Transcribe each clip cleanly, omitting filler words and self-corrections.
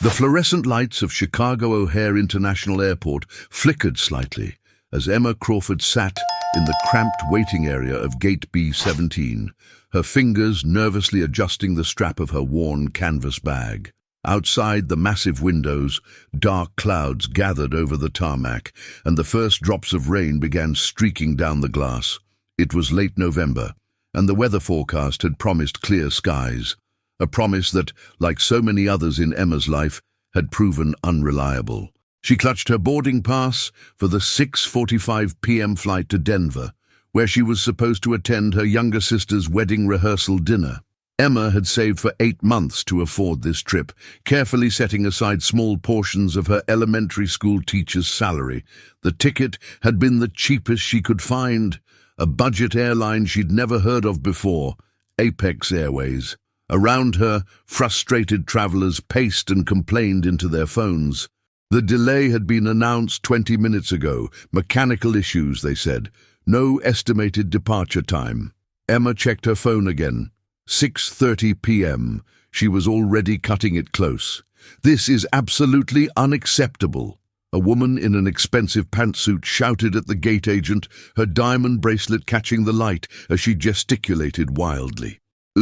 The fluorescent lights of Chicago O'Hare International Airport flickered slightly as Emma Crawford sat in the cramped waiting area of Gate B-17, her fingers nervously adjusting the strap of her worn canvas bag. Outside the massive windows, dark clouds gathered over the tarmac, and the first drops of rain began streaking down the glass. It was late November, and the weather forecast had promised clear skies, a promise that, like so many others in Emma's life, had proven unreliable. She clutched her boarding pass for the 6:45 p.m. flight to Denver, where she was supposed to attend her younger sister's wedding rehearsal dinner. Emma had saved for 8 months to afford this trip, carefully setting aside small portions of her elementary school teacher's salary. The ticket had been the cheapest she could find, a budget airline she'd never heard of before, Apex Airways. Around her, frustrated travelers paced and complained into their phones. The delay had been announced 20 minutes ago. Mechanical issues, they said. No estimated departure time. Emma checked her phone again. 6:30 p.m. She was already cutting it close. This is absolutely unacceptable. A woman in an expensive pantsuit shouted at the gate agent, her diamond bracelet catching the light as she gesticulated wildly.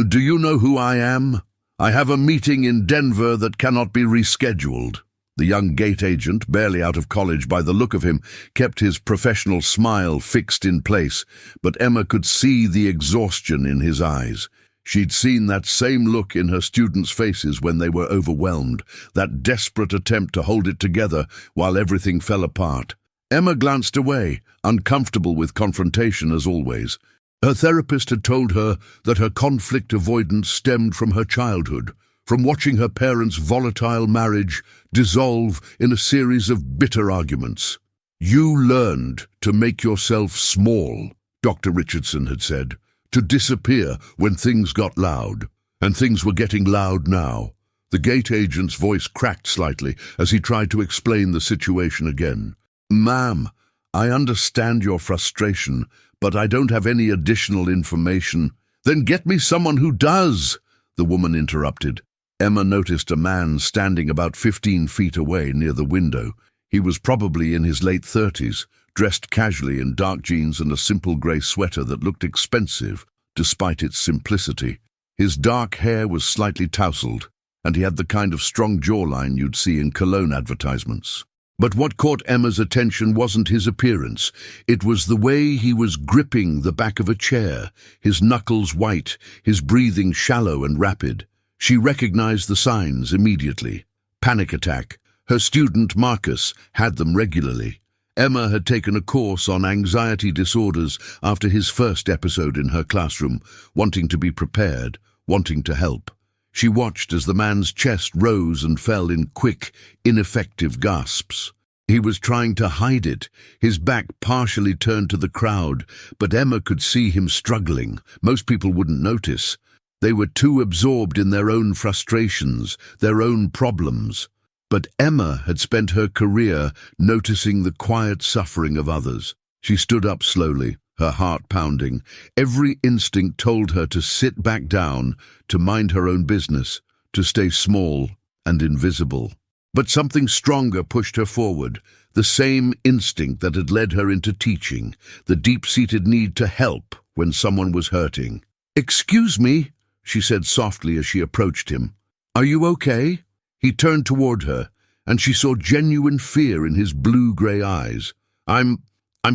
"Do you know who I am? I have a meeting in Denver that cannot be rescheduled." The young gate agent, barely out of college by the look of him, kept his professional smile fixed in place, but Emma could see the exhaustion in his eyes. She'd seen that same look in her students' faces when they were overwhelmed, that desperate attempt to hold it together while everything fell apart. Emma glanced away, uncomfortable with confrontation as always. Her therapist had told her that her conflict avoidance stemmed from her childhood, from watching her parents' volatile marriage dissolve in a series of bitter arguments. "You learned to make yourself small," Dr. Richardson had said, "to disappear when things got loud." And things were getting loud now. The gate agent's voice cracked slightly as he tried to explain the situation again. "Ma'am, I understand your frustration, but I don't have any additional information." "Then get me someone who does," the woman interrupted. Emma noticed a man standing about 15 feet away near the window. He was probably in his late 30s, dressed casually in dark jeans and a simple grey sweater that looked expensive, despite its simplicity. His dark hair was slightly tousled, and he had the kind of strong jawline you'd see in cologne advertisements. But what caught Emma's attention wasn't his appearance. It was the way he was gripping the back of a chair, his knuckles white, his breathing shallow and rapid. She recognized the signs immediately. Panic attack. Her student Marcus had them regularly. Emma had taken a course on anxiety disorders after his first episode in her classroom, wanting to be prepared, wanting to help. She watched as the man's chest rose and fell in quick, ineffective gasps. He was trying to hide it, his back partially turned to the crowd, but Emma could see him struggling. Most people wouldn't notice. They were too absorbed in their own frustrations, their own problems. But Emma had spent her career noticing the quiet suffering of others. She stood up slowly, her heart pounding. Every instinct told her to sit back down, to mind her own business, to stay small and invisible. But something stronger pushed her forward, the same instinct that had led her into teaching, the deep-seated need to help when someone was hurting. "Excuse me," she said softly as she approached him. "Are you okay?" He turned toward her, and she saw genuine fear in his blue-grey eyes. I'm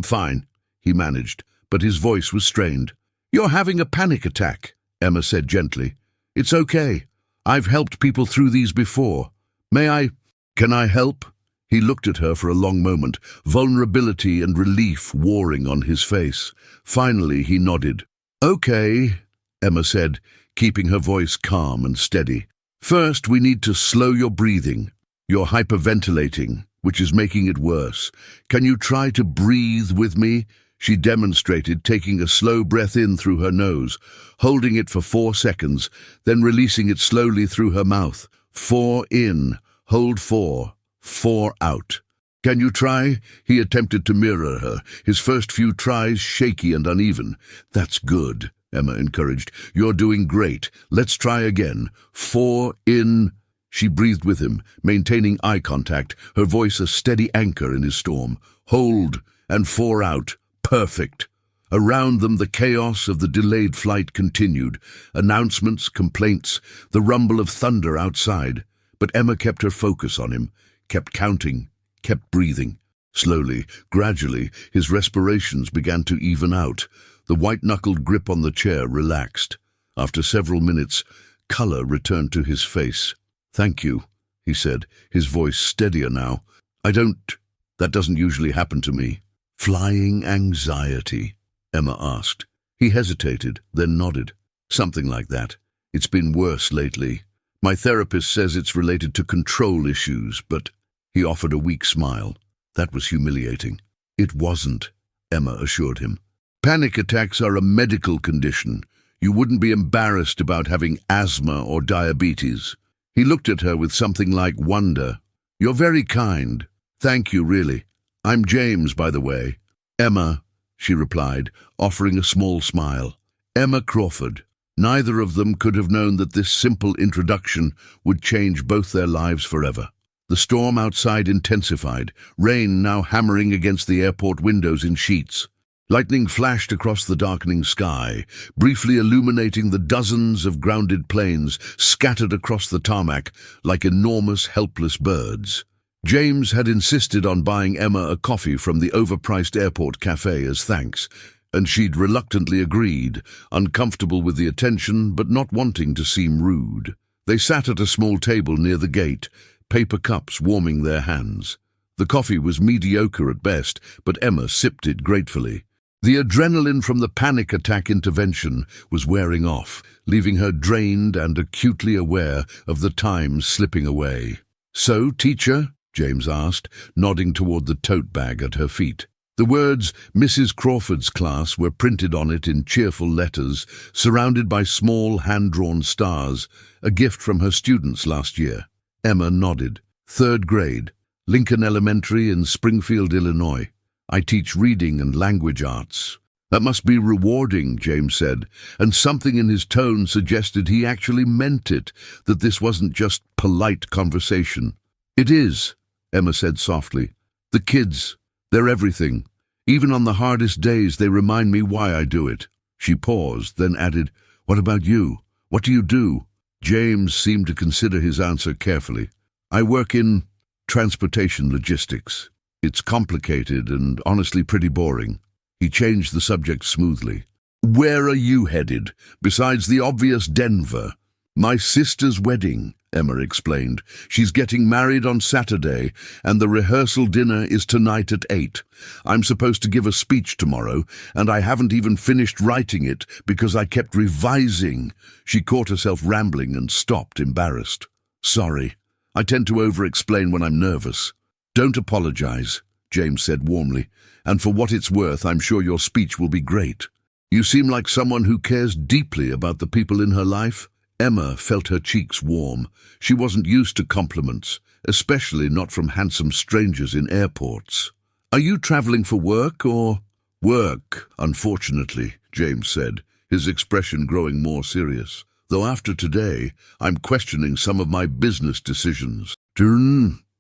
fine," he managed, but his voice was strained. "You're having a panic attack," Emma said gently. "It's okay. I've helped people through these before. Can I help?" He looked at her for a long moment, vulnerability and relief warring on his face. Finally, he nodded. "Okay," Emma said, keeping her voice calm and steady. "First, we need to slow your breathing. You're hyperventilating, which is making it worse. Can you try to breathe with me?" She demonstrated, taking a slow breath in through her nose, holding it for 4 seconds, then releasing it slowly through her mouth. 4 in, hold 4, 4 out. "Can you try?" He attempted to mirror her, his first few tries shaky and uneven. "That's good," Emma encouraged. "You're doing great. Let's try again. 4 in." She breathed with him, maintaining eye contact, her voice a steady anchor in his storm. Hold, and 4 out. Perfect. Around them the chaos of the delayed flight continued. Announcements, complaints, the rumble of thunder outside. But Emma kept her focus on him, kept counting, kept breathing. Slowly, gradually, his respirations began to even out. The white-knuckled grip on the chair relaxed. After several minutes, color returned to his face. "Thank you," he said, his voice steadier now. That doesn't usually happen to me." "Flying anxiety?" Emma asked. He hesitated, then nodded. "Something like that. It's been worse lately. My therapist says it's related to control issues, but—" He offered a weak smile. That was humiliating. "It wasn't," Emma assured him. "Panic attacks are a medical condition. You wouldn't be embarrassed about having asthma or diabetes." He looked at her with something like wonder. "You're very kind. Thank you, really. I'm James, by the way." "Emma," she replied, offering a small smile. "Emma Crawford." Neither of them could have known that this simple introduction would change both their lives forever. The storm outside intensified, rain now hammering against the airport windows in sheets. Lightning flashed across the darkening sky, briefly illuminating the dozens of grounded planes scattered across the tarmac like enormous, helpless birds. James had insisted on buying Emma a coffee from the overpriced airport cafe as thanks, and she'd reluctantly agreed, uncomfortable with the attention but not wanting to seem rude. They sat at a small table near the gate, paper cups warming their hands. The coffee was mediocre at best, but Emma sipped it gratefully. The adrenaline from the panic attack intervention was wearing off, leaving her drained and acutely aware of the time slipping away. "So, teacher?" James asked, nodding toward the tote bag at her feet. The words "Mrs. Crawford's class" were printed on it in cheerful letters, surrounded by small hand-drawn stars, a gift from her students last year. Emma nodded. "3rd grade, Lincoln Elementary in Springfield, Illinois. I teach reading and language arts." "That must be rewarding," James said, and something in his tone suggested he actually meant it, that this wasn't just polite conversation. "It is," Emma said softly. "The kids, they're everything. Even on the hardest days, they remind me why I do it." She paused, then added, "What about you? What do you do?" James seemed to consider his answer carefully. "I work in transportation logistics. It's complicated and honestly pretty boring." He changed the subject smoothly. "Where are you headed, besides the obvious Denver?" "My sister's wedding," Emma explained. "She's getting married on Saturday, and the rehearsal dinner is tonight at 8. I'm supposed to give a speech tomorrow, and I haven't even finished writing it because I kept revising." She caught herself rambling and stopped, embarrassed. "Sorry. I tend to over-explain when I'm nervous." "Don't apologize," James said warmly, "and for what it's worth, I'm sure your speech will be great. You seem like someone who cares deeply about the people in her life." Emma felt her cheeks warm. She wasn't used to compliments, especially not from handsome strangers in airports. "Are you traveling for work or—" "Work, unfortunately," James said, his expression growing more serious. "Though after today, I'm questioning some of my business decisions."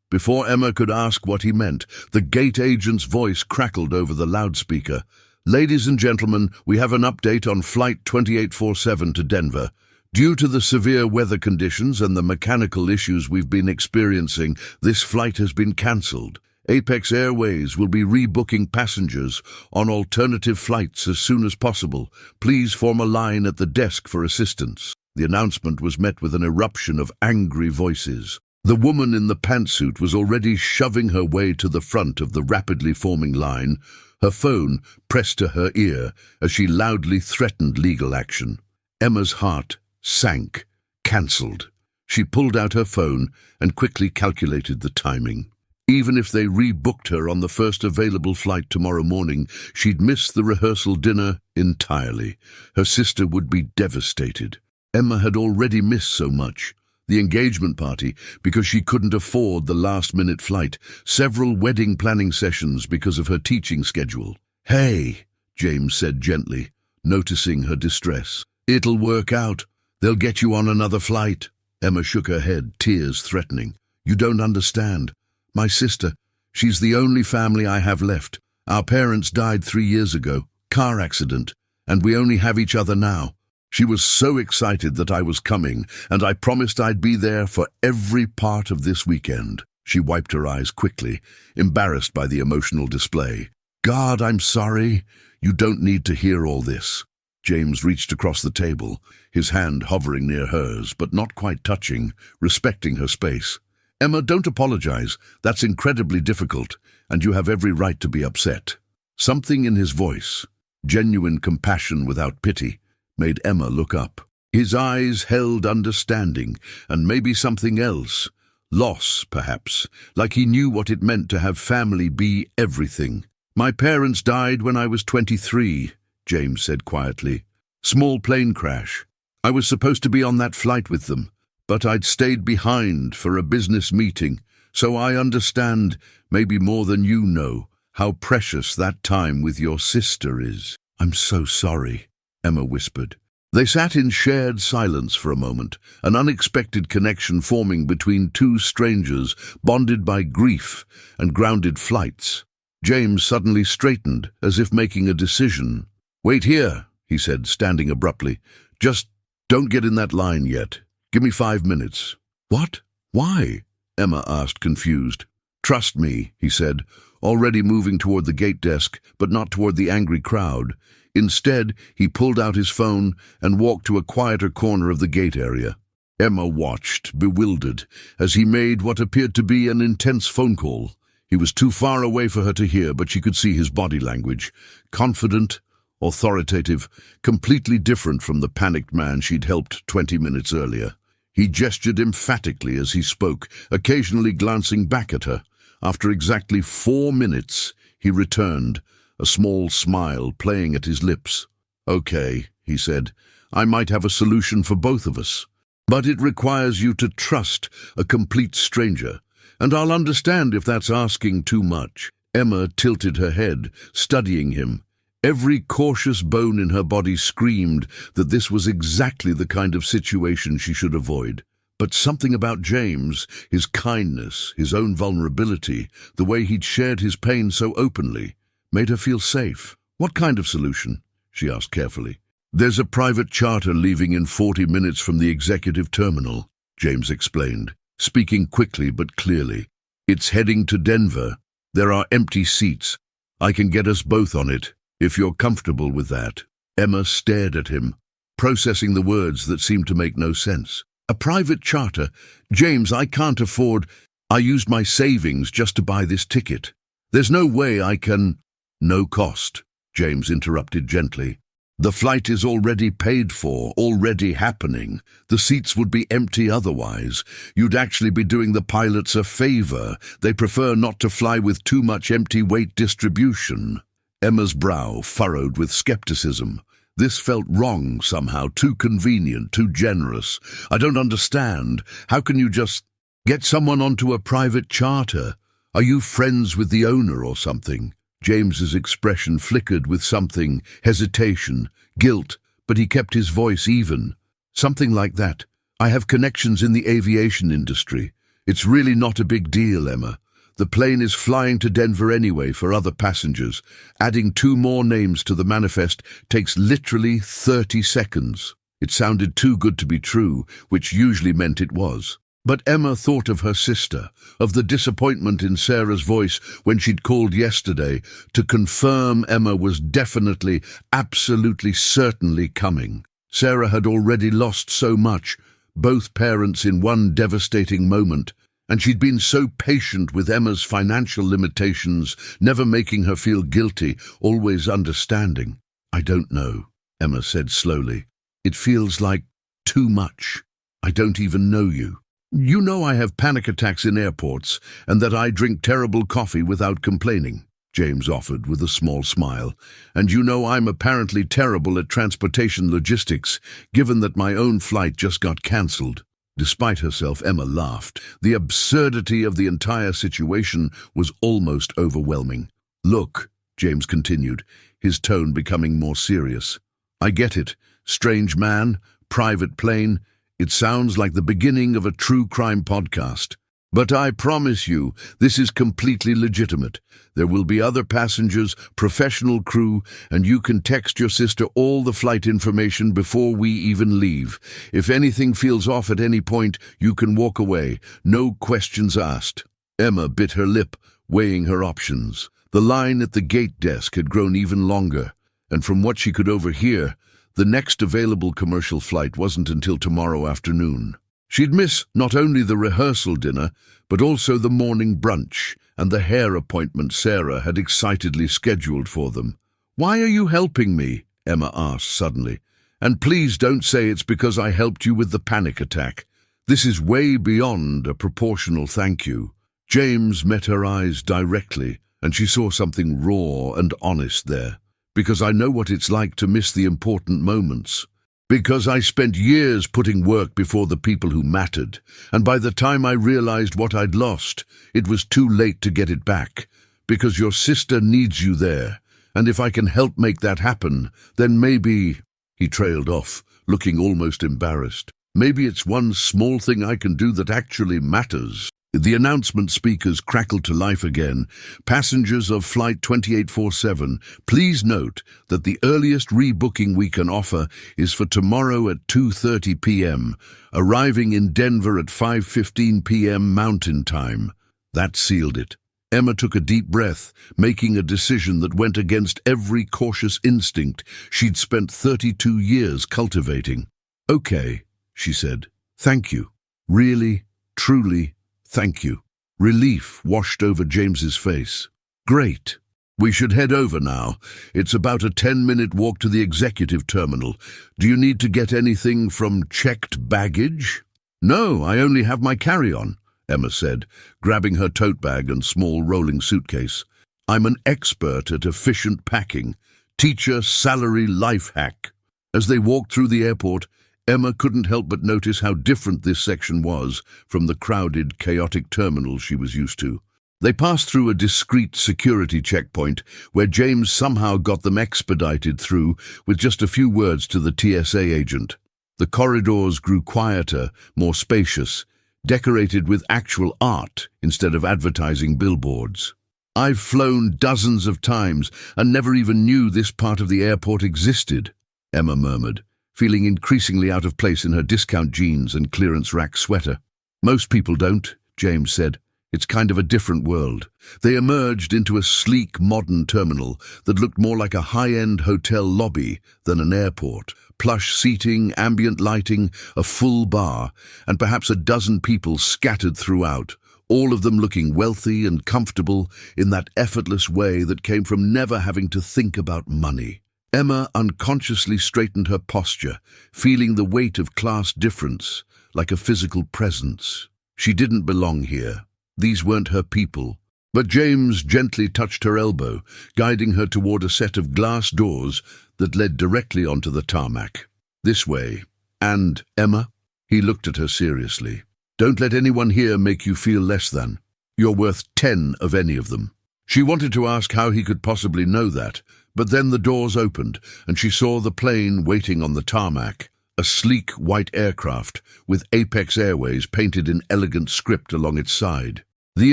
Before Emma could ask what he meant, the gate agent's voice crackled over the loudspeaker. "Ladies and gentlemen, we have an update on Flight 2847 to Denver. Due to the severe weather conditions and the mechanical issues we've been experiencing, this flight has been cancelled. Apex Airways will be rebooking passengers on alternative flights as soon as possible. Please form a line at the desk for assistance." The announcement was met with an eruption of angry voices. The woman in the pantsuit was already shoving her way to the front of the rapidly forming line, her phone pressed to her ear as she loudly threatened legal action. Emma's heart sank. Cancelled. She pulled out her phone and quickly calculated the timing. Even if they rebooked her on the first available flight tomorrow morning, she'd miss the rehearsal dinner entirely. Her sister would be devastated. Emma had already missed so much. The engagement party, because she couldn't afford the last-minute flight, several wedding planning sessions because of her teaching schedule. "Hey," James said gently, noticing her distress. "It'll work out. They'll get you on another flight." Emma shook her head, tears threatening. You don't understand. My sister, she's the only family I have left. Our parents died 3 years ago, car accident, and we only have each other now. She was so excited that I was coming, and I promised I'd be there for every part of this weekend. She wiped her eyes quickly, embarrassed by the emotional display. God, I'm sorry. You don't need to hear all this. James reached across the table, his hand hovering near hers, but not quite touching, respecting her space. Emma, don't apologize. That's incredibly difficult, and you have every right to be upset. Something in his voice, genuine compassion without pity, made Emma look up. His eyes held understanding, and maybe something else. Loss, perhaps, like he knew what it meant to have family be everything. My parents died when I was 23, James said quietly. Small plane crash. I was supposed to be on that flight with them, but I'd stayed behind for a business meeting, so I understand, maybe more than you know, how precious that time with your sister is. I'm so sorry, Emma whispered. They sat in shared silence for a moment, an unexpected connection forming between two strangers bonded by grief and grounded flights. James suddenly straightened, as if making a decision. Wait here, he said, standing abruptly. Just don't get in that line yet. Give me 5 minutes. What? Why? Emma asked, confused. Trust me, he said, already moving toward the gate desk, but not toward the angry crowd. Instead, he pulled out his phone and walked to a quieter corner of the gate area. Emma watched, bewildered, as he made what appeared to be an intense phone call. He was too far away for her to hear, but she could see his body language. Confident, authoritative, completely different from the panicked man she'd helped 20 minutes earlier. He gestured emphatically as he spoke, occasionally glancing back at her. After exactly 4 minutes, he returned, a small smile playing at his lips. Okay, he said, I might have a solution for both of us. But it requires you to trust a complete stranger, and I'll understand if that's asking too much. Emma tilted her head, studying him. Every cautious bone in her body screamed that this was exactly the kind of situation she should avoid. But something about James, his kindness, his own vulnerability, the way he'd shared his pain so openly, made her feel safe. What kind of solution? She asked carefully. There's a private charter leaving in 40 minutes from the executive terminal, James explained, speaking quickly but clearly. It's heading to Denver. There are empty seats. I can get us both on it, if you're comfortable with that. Emma stared at him, processing the words that seemed to make no sense. A private charter? James, I can't afford. I used my savings just to buy this ticket. There's no way I can. No cost, James interrupted gently. The flight is already paid for, already happening. The seats would be empty otherwise. You'd actually be doing the pilots a favor. They prefer not to fly with too much empty weight distribution. Emma's brow furrowed with skepticism. This felt wrong somehow, too convenient, too generous. I don't understand. How can you just get someone onto a private charter? Are you friends with the owner or something? James's expression flickered with something, hesitation, guilt, but he kept his voice even. Something like that. I have connections in the aviation industry. It's really not a big deal, Emma. The plane is flying to Denver anyway for other passengers. Adding 2 more names to the manifest takes literally 30 seconds. It sounded too good to be true, which usually meant it was. But Emma thought of her sister, of the disappointment in Sarah's voice when she'd called yesterday to confirm Emma was definitely, absolutely, certainly coming. Sarah had already lost so much, both parents in one devastating moment, and she'd been so patient with Emma's financial limitations, never making her feel guilty, always understanding. I don't know, Emma said slowly. It feels like too much. I don't even know you. You know I have panic attacks in airports, and that I drink terrible coffee without complaining, James offered with a small smile. And you know I'm apparently terrible at transportation logistics, given that my own flight just got cancelled. Despite herself, Emma laughed. The absurdity of the entire situation was almost overwhelming. Look, James continued, his tone becoming more serious. I get it. Strange man, private plane, It sounds like the beginning of a true crime podcast. But I promise you, this is completely legitimate. There will be other passengers, professional crew, and you can text your sister all the flight information before we even leave. If anything feels off at any point, you can walk away. No questions asked. Emma bit her lip, weighing her options. The line at the gate desk had grown even longer, and from what she could overhear, the next available commercial flight wasn't until tomorrow afternoon. She'd miss not only the rehearsal dinner, but also the morning brunch and the hair appointment Sarah had excitedly scheduled for them. "Why are you helping me?" Emma asked suddenly. "And please don't say it's because I helped you with the panic attack. This is way beyond a proportional thank you." James met her eyes directly, and she saw something raw and honest there. "Because I know what it's like to miss the important moments. Because I spent years putting work before the people who mattered, and by the time I realized what I'd lost, it was too late to get it back. Because your sister needs you there, and if I can help make that happen, then maybe—" He trailed off, looking almost embarrassed. "Maybe it's one small thing I can do that actually matters." The announcement speakers crackled to life again. "Passengers of Flight 2847, please note that the earliest rebooking we can offer is for tomorrow at 2:30 p.m., arriving in Denver at 5:15 p.m. Mountain Time." That sealed it. Emma took a deep breath, making a decision that went against every cautious instinct she'd spent 32 years cultivating. "Okay," she said. "Thank you. Really, truly, thank you." Relief washed over James's face. "Great. We should head over now. It's about a 10-minute walk to the executive terminal. Do you need to get anything from checked baggage?" "No, I only have my carry-on," Emma said, grabbing her tote bag and small rolling suitcase. "I'm an expert at efficient packing. Teacher salary life hack." As they walked through the airport, Emma couldn't help but notice how different this section was from the crowded, chaotic terminal she was used to. They passed through a discreet security checkpoint where James somehow got them expedited through with just a few words to the TSA agent. The corridors grew quieter, more spacious, decorated with actual art instead of advertising billboards. "I've flown dozens of times and never even knew this part of the airport existed," Emma murmured, feeling increasingly out of place in her discount jeans and clearance rack sweater. "Most people don't," James said. "It's kind of a different world." They emerged into a sleek, modern terminal that looked more like a high-end hotel lobby than an airport. Plush seating, ambient lighting, a full bar, and perhaps a dozen people scattered throughout, all of them looking wealthy and comfortable in that effortless way that came from never having to think about money. Emma unconsciously straightened her posture, feeling the weight of class difference, like a physical presence. She didn't belong here. These weren't her people. But James gently touched her elbow, guiding her toward a set of glass doors that led directly onto the tarmac. "This way. And, Emma," he looked at her seriously, "don't let anyone here make you feel less than. You're worth 10 of any of them." She wanted to ask how he could possibly know that, but then the doors opened, and she saw the plane waiting on the tarmac, a sleek white aircraft with Apex Airways painted in elegant script along its side. The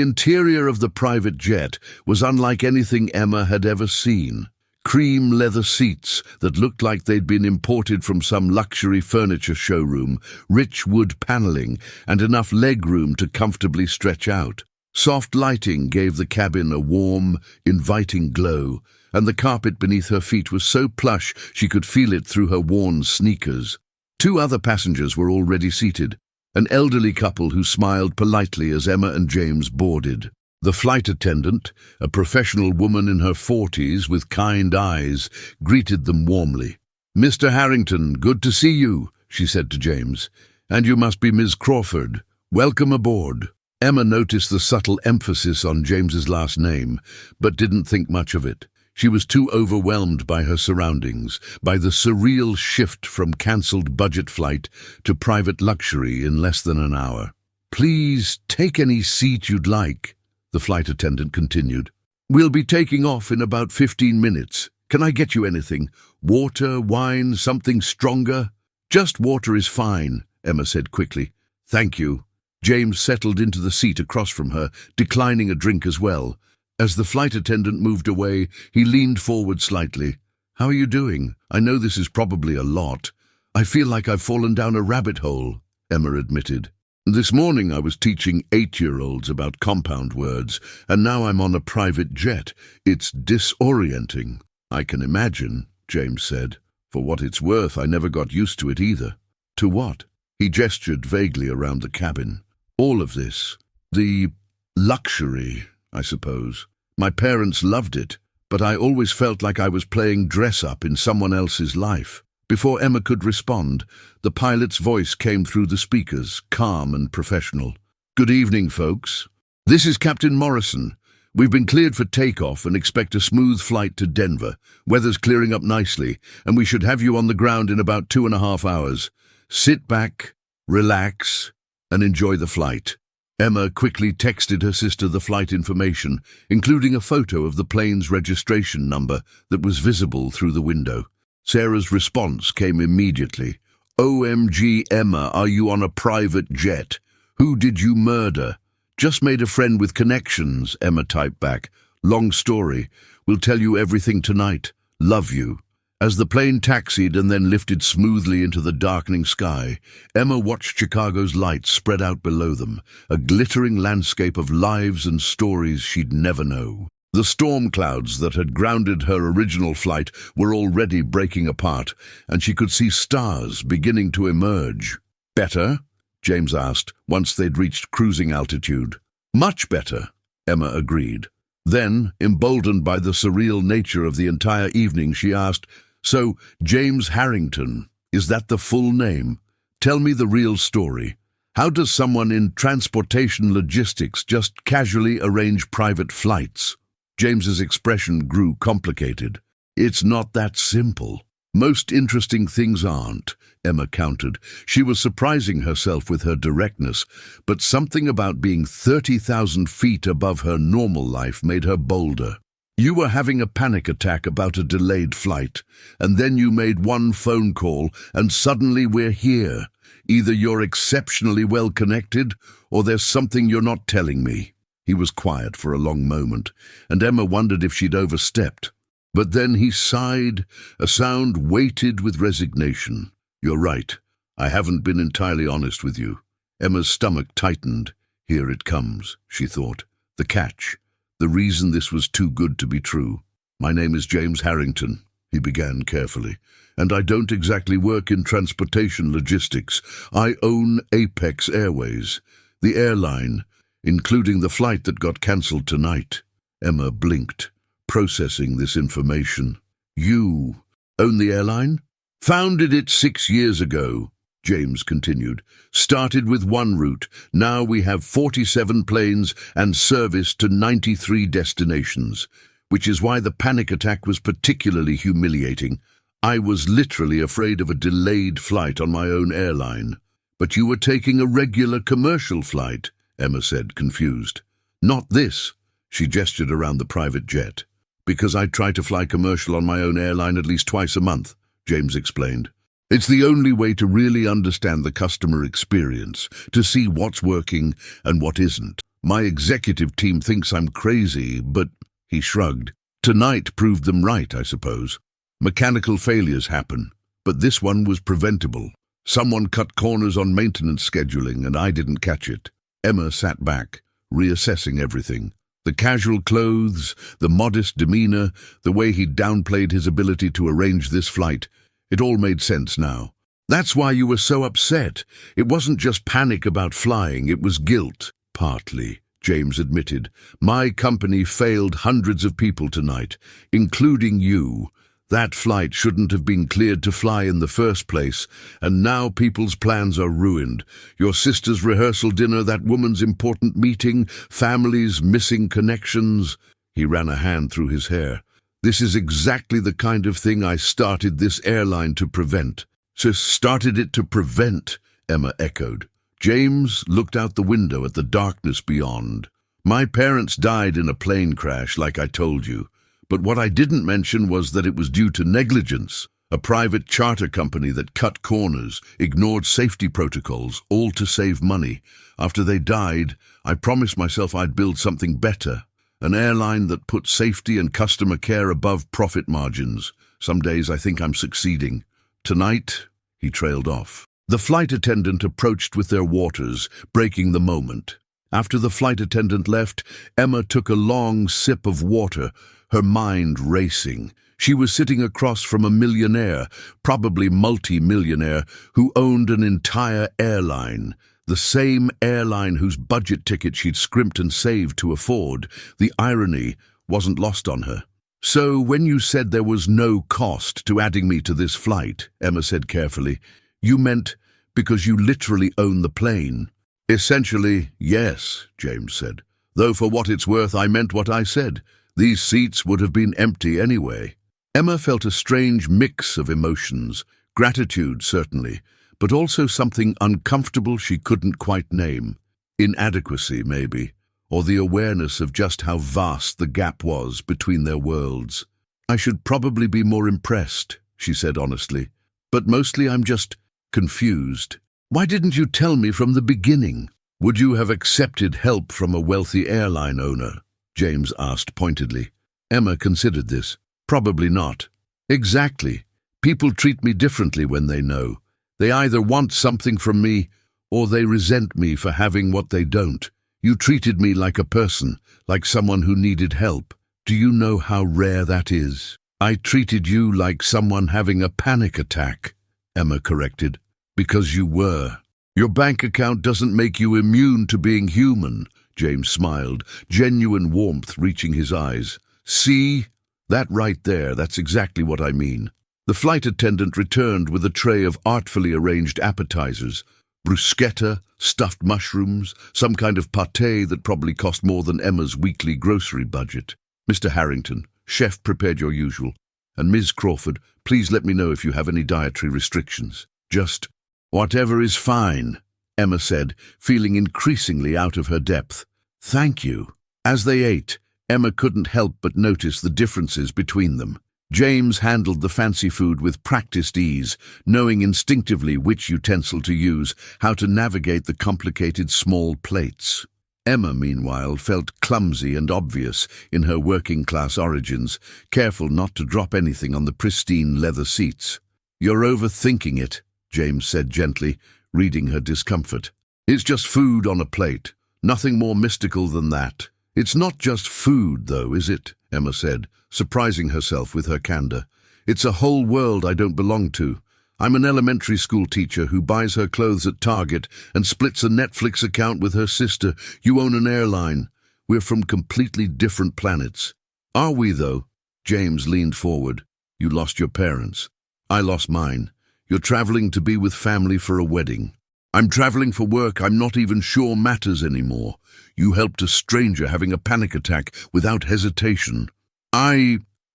interior of the private jet was unlike anything Emma had ever seen. Cream leather seats that looked like they'd been imported from some luxury furniture showroom, rich wood paneling, and enough legroom to comfortably stretch out. Soft lighting gave the cabin a warm, inviting glow, and the carpet beneath her feet was so plush she could feel it through her worn sneakers. 2 other passengers were already seated, an elderly couple who smiled politely as Emma and James boarded. The flight attendant, a professional woman in her 40s with kind eyes, greeted them warmly. "Mr. Harrington, good to see you," she said to James. "And you must be Ms. Crawford. Welcome aboard." Emma noticed the subtle emphasis on James's last name, but didn't think much of it. She was too overwhelmed by her surroundings, by the surreal shift from cancelled budget flight to private luxury in less than an hour. "Please take any seat you'd like," the flight attendant continued. "We'll be taking off in about 15 minutes. Can I get you anything? Water, wine, something stronger?" "Just water is fine," Emma said quickly. "Thank you." James settled into the seat across from her, declining a drink as well. As the flight attendant moved away, he leaned forward slightly. "How are you doing? I know this is probably a lot. I feel like I've fallen down a rabbit hole," Emma admitted. "This morning I was teaching 8-year-olds about compound words, and now I'm on a private jet. It's disorienting." "I can imagine," James said. "For what it's worth, I never got used to it either." "To what?" He gestured vaguely around the cabin. "All of this. The luxury, I suppose. My parents loved it, but I always felt like I was playing dress-up in someone else's life." Before Emma could respond, the pilot's voice came through the speakers, calm and professional. "Good evening, folks. This is Captain Morrison. We've been cleared for takeoff and expect a smooth flight to Denver. Weather's clearing up nicely, and we should have you on the ground in about 2.5 hours. Sit back, relax, and enjoy the flight." Emma quickly texted her sister the flight information, including a photo of the plane's registration number that was visible through the window. Sarah's response came immediately. "OMG, Emma, are you on a private jet? Who did you murder?" "Just made a friend with connections," Emma typed back. "Long story. We'll tell you everything tonight. Love you." As the plane taxied and then lifted smoothly into the darkening sky, Emma watched Chicago's lights spread out below them, a glittering landscape of lives and stories she'd never know. The storm clouds that had grounded her original flight were already breaking apart, and she could see stars beginning to emerge. "Better?" James asked, once they'd reached cruising altitude. "Much better," Emma agreed. Then, emboldened by the surreal nature of the entire evening, she asked, "So, James Harrington, is that the full name? Tell me the real story. How does someone in transportation logistics just casually arrange private flights?" James's expression grew complicated. "It's not that simple. Most interesting things aren't," Emma countered. She was surprising herself with her directness, but something about being 30,000 feet above her normal life made her bolder. "You were having a panic attack about a delayed flight, and then you made one phone call, and suddenly we're here. Either you're exceptionally well connected, or there's something you're not telling me." He was quiet for a long moment, and Emma wondered if she'd overstepped. But then he sighed, a sound weighted with resignation. "You're right. I haven't been entirely honest with you." Emma's stomach tightened. Here it comes, she thought. The catch. The reason this was too good to be true. "My name is James Harrington," he began carefully, "and I don't exactly work in transportation logistics. I own Apex Airways, the airline, including the flight that got cancelled tonight." Emma blinked, processing this information. "You own the airline?" "Founded it 6 years ago," James continued. "Started with one route. Now we have 47 planes and service to 93 destinations, which is why the panic attack was particularly humiliating. I was literally afraid of a delayed flight on my own airline." "But you were taking a regular commercial flight," Emma said, confused. "Not this." She gestured around the private jet. "Because I try to fly commercial on my own airline at least twice a month," James explained. "It's the only way to really understand the customer experience, to see what's working and what isn't. My executive team thinks I'm crazy, but—" He shrugged. "Tonight proved them right, I suppose. Mechanical failures happen, but this one was preventable. Someone cut corners on maintenance scheduling, and I didn't catch it." Emma sat back, reassessing everything. The casual clothes, the modest demeanor, the way he downplayed his ability to arrange this flight. It all made sense now. "That's why you were so upset. It wasn't just panic about flying, it was guilt." "Partly," James admitted. "My company failed hundreds of people tonight, including you. That flight shouldn't have been cleared to fly in the first place, and now people's plans are ruined. Your sister's rehearsal dinner, that woman's important meeting, families, missing connections." He ran a hand through his hair. "This is exactly the kind of thing I started this airline to prevent." "So started it to prevent," Emma echoed. James looked out the window at the darkness beyond. "My parents died in a plane crash, like I told you. But what I didn't mention was that it was due to negligence. A private charter company that cut corners, ignored safety protocols, all to save money. After they died, I promised myself I'd build something better. An airline that put safety and customer care above profit margins. Some days I think I'm succeeding. Tonight, he trailed off. The flight attendant approached with their waters, breaking the moment. After the flight attendant left, Emma took a long sip of water, her mind racing. She was sitting across from a millionaire, probably multi-millionaire, who owned an entire airline. The same airline whose budget ticket she'd scrimped and saved to afford. The irony wasn't lost on her. "So when you said there was no cost to adding me to this flight," Emma said carefully, "you meant because you literally own the plane?" "Essentially, yes," James said. "Though for what it's worth, I meant what I said. These seats would have been empty anyway." Emma felt a strange mix of emotions, gratitude certainly, but also something uncomfortable she couldn't quite name. Inadequacy, maybe, or the awareness of just how vast the gap was between their worlds. "I should probably be more impressed," she said honestly, "but mostly I'm just confused. Why didn't you tell me from the beginning?" "Would you have accepted help from a wealthy airline owner?" James asked pointedly. Emma considered this. "Probably not." "Exactly. People treat me differently when they know. They either want something from me, or they resent me for having what they don't. You treated me like a person, like someone who needed help. Do you know how rare that is?" "I treated you like someone having a panic attack," Emma corrected. "Because you were. Your bank account doesn't make you immune to being human," James smiled, genuine warmth reaching his eyes. "See? That right there, that's exactly what I mean." The flight attendant returned with a tray of artfully arranged appetizers. Bruschetta, stuffed mushrooms, some kind of pâté that probably cost more than Emma's weekly grocery budget. "Mr. Harrington, chef prepared your usual. And Ms. Crawford, please let me know if you have any dietary restrictions." "Just whatever is fine," Emma said, feeling increasingly out of her depth. "Thank you." As they ate, Emma couldn't help but notice the differences between them. James handled the fancy food with practiced ease, knowing instinctively which utensil to use, how to navigate the complicated small plates. Emma, meanwhile, felt clumsy and obvious in her working-class origins, careful not to drop anything on the pristine leather seats. "You're overthinking it," James said gently, reading her discomfort. "It's just food on a plate. Nothing more mystical than that." "It's not just food, though, is it?" Emma said, surprising herself with her candor. "It's a whole world I don't belong to. I'm an elementary school teacher who buys her clothes at Target and splits a Netflix account with her sister. You own an airline. We're from completely different planets." "Are we, though?" James leaned forward. "You lost your parents. I lost mine. You're traveling to be with family for a wedding. I'm traveling for work I'm not even sure matters anymore. You helped a stranger having a panic attack without hesitation.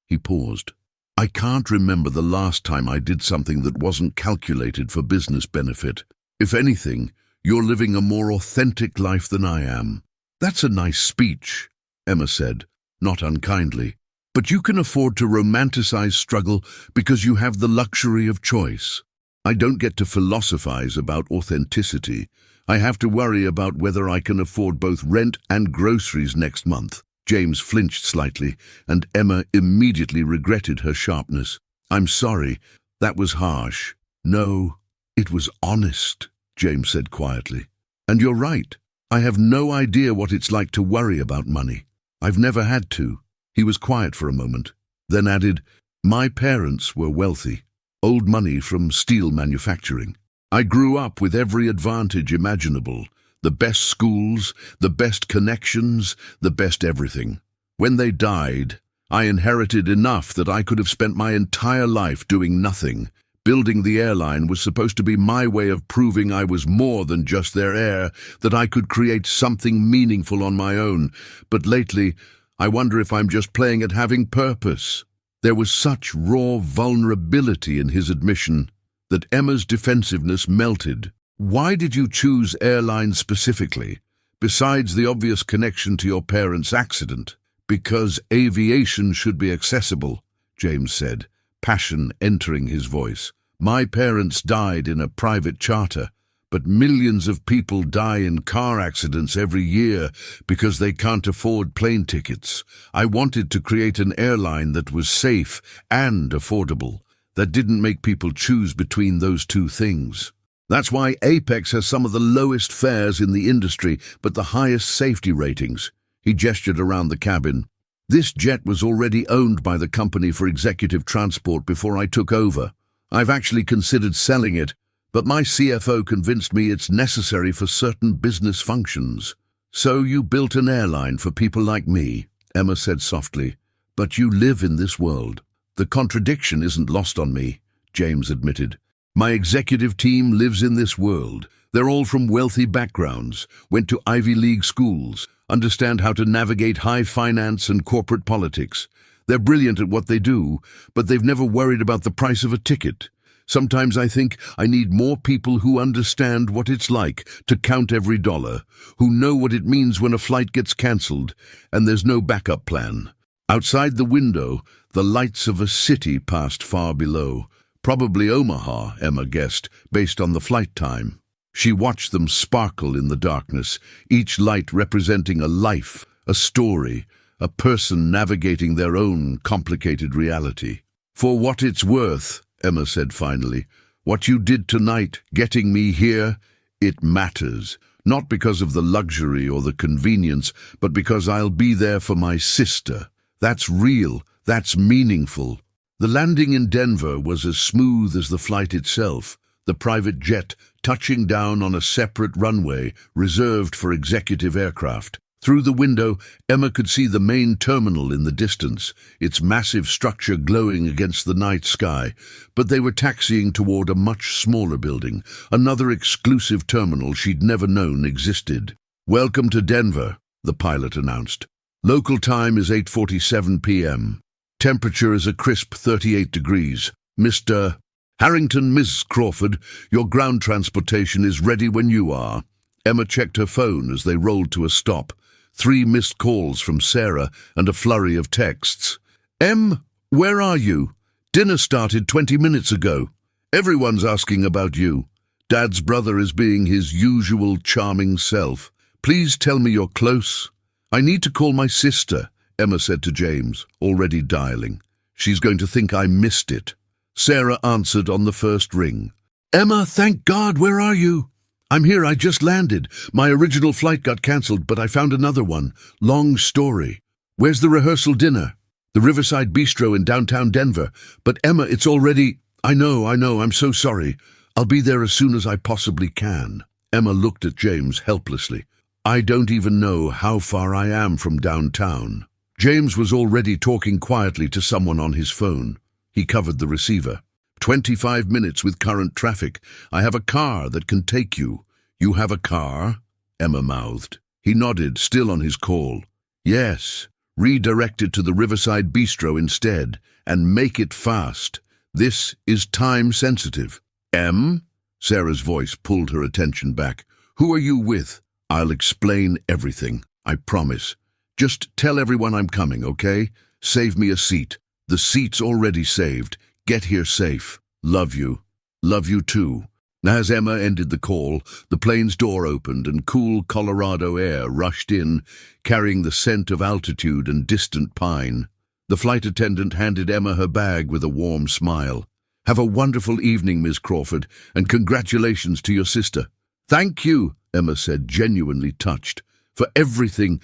He paused. "I can't remember the last time I did something that wasn't calculated for business benefit. If anything, you're living a more authentic life than I am." "That's a nice speech," Emma said, not unkindly. "But you can afford to romanticize struggle because you have the luxury of choice. I don't get to philosophize about authenticity. I have to worry about whether I can afford both rent and groceries next month." James flinched slightly, and Emma immediately regretted her sharpness. "I'm sorry, that was harsh." "No, it was honest," James said quietly. "And you're right. I have no idea what it's like to worry about money. I've never had to." He was quiet for a moment, then added, "My parents were wealthy. Old money from steel manufacturing. I grew up with every advantage imaginable. The best schools, the best connections, the best everything. When they died, I inherited enough that I could have spent my entire life doing nothing. Building the airline was supposed to be my way of proving I was more than just their heir, that I could create something meaningful on my own. But lately, I wonder if I'm just playing at having purpose." There was such raw vulnerability in his admission that Emma's defensiveness melted. "Why did you choose airlines specifically, besides the obvious connection to your parents' accident?" "Because aviation should be accessible," James said, passion entering his voice. My parents died in a private charter, but millions of people die in car accidents every year because they can't afford plane tickets. I wanted to create an airline that was safe and affordable, that didn't make people choose between those two things. That's why Apex has some of the lowest fares in the industry, but the highest safety ratings. He gestured around the cabin. This jet was already owned by the company for executive transport before I took over. I've actually considered selling it, but my CFO convinced me it's necessary for certain business functions. So you built an airline for people like me, Emma said softly. But you live in this world. The contradiction isn't lost on me, James admitted. My executive team lives in this world. They're all from wealthy backgrounds, went to Ivy League schools, understand how to navigate high finance and corporate politics. They're brilliant at what they do, but they've never worried about the price of a ticket. Sometimes I think I need more people who understand what it's like to count every dollar, who know what it means when a flight gets cancelled and there's no backup plan. Outside the window, the lights of a city passed far below. Probably Omaha, Emma guessed, based on the flight time. She watched them sparkle in the darkness, each light representing a life, a story, a person navigating their own complicated reality. For what it's worth, Emma said finally, what you did tonight, getting me here, it matters. Not because of the luxury or the convenience, but because I'll be there for my sister. That's real, that's meaningful. The landing in Denver was as smooth as the flight itself, the private jet touching down on a separate runway reserved for executive aircraft. Through the window, Emma could see the main terminal in the distance, its massive structure glowing against the night sky, but they were taxiing toward a much smaller building, another exclusive terminal she'd never known existed. Welcome to Denver, the pilot announced. Local time is 8:47 p.m. Temperature is a crisp 38 degrees. Mr. Harrington, Miss Crawford, your ground transportation is ready when you are. Emma checked her phone as they rolled to a stop. 3 missed calls from Sarah and a flurry of texts. Em, where are you? Dinner started 20 minutes ago. Everyone's asking about you. Dad's brother is being his usual charming self. Please tell me you're close. I need to call my sister, Emma said to James, already dialing. She's going to think I missed it. Sarah answered on the first ring. Emma, thank God, where are you? I'm here, I just landed. My original flight got cancelled, but I found another one. Long story. Where's the rehearsal dinner? The Riverside Bistro in downtown Denver. But Emma, it's already... I know, I'm so sorry. I'll be there as soon as I possibly can. Emma looked at James helplessly. I don't even know how far I am from downtown. James was already talking quietly to someone on his phone. He covered the receiver. 25 minutes with current traffic. I have a car that can take you. You have a car? Emma mouthed. He nodded, still on his call. Yes. Redirect it to the Riverside Bistro instead, and make it fast. This is time sensitive. Em? Sarah's voice pulled her attention back. Who are you with? I'll explain everything, I promise. Just tell everyone I'm coming, okay? Save me a seat. The seat's already saved. Get here safe. Love you. Love you too. As Emma ended the call, the plane's door opened and cool Colorado air rushed in, carrying the scent of altitude and distant pine. The flight attendant handed Emma her bag with a warm smile. Have a wonderful evening, Miss Crawford, and congratulations to your sister. Thank you, Emma said, genuinely touched. For everything.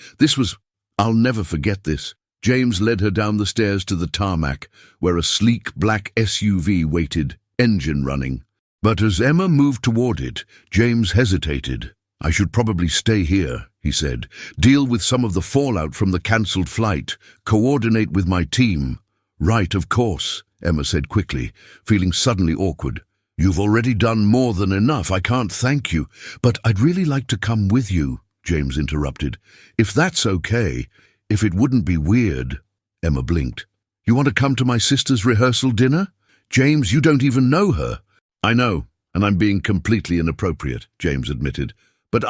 I'll never forget this. James led her down the stairs to the tarmac, where a sleek black SUV waited, engine running. But as Emma moved toward it, James hesitated. I should probably stay here, he said. Deal with some of the fallout from the cancelled flight. Coordinate with my team. Right, of course, Emma said quickly, feeling suddenly awkward. You've already done more than enough. I can't thank you. But I'd really like to come with you, James interrupted. If that's okay. If it wouldn't be weird. Emma blinked. You want to come to my sister's rehearsal dinner? James, you don't even know her. I know, and I'm being completely inappropriate, James admitted. But